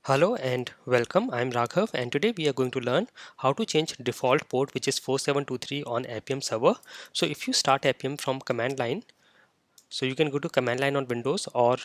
Hello and welcome. I'm Raghav and today we are going to learn how to change default port which is 4723 on Appium server. So if you start Appium from command line, so you can go to command line on Windows or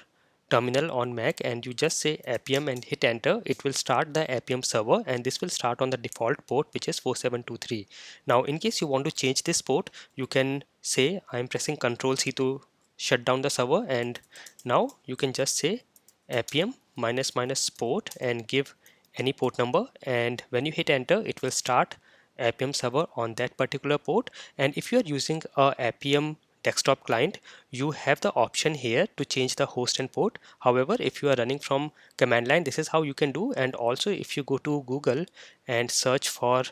terminal on Mac and you just say Appium and hit enter. It will start the Appium server and this will start on the default port which is 4723. Now in case you want to change this port, you can say I'm pressing Ctrl C to shut down the server, and now you can just say Appium minus minus port and give any port number, and when you hit enter it will start Appium server on that particular port. And if you are using a Appium desktop client, you have the option here to change the host and port. However, if you are running from command line, this is how you can do. And also if you go to Google and search for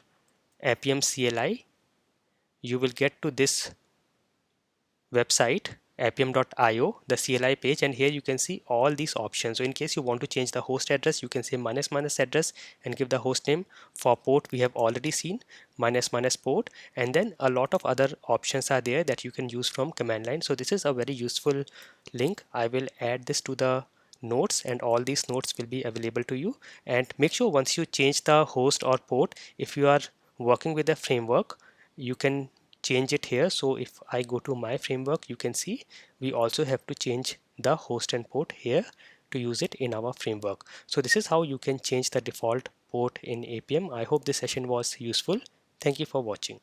Appium CLI, you will get to this website appium.io, the CLI page, and here you can see all these options. So in case you want to change the host address, you can say minus minus address and give the host name. For port we have already seen minus minus port, and then a lot of other options are there that you can use from command line. So this is a very useful link. I will add this to the notes and all these notes will be available to you. And make sure once you change the host or port, if you are working with a framework, you can change it here. So if I go to my framework, you can see we also have to change the host and port here to use it in our framework. So this is how you can change the default port in Appium. I hope this session was useful. Thank you for watching.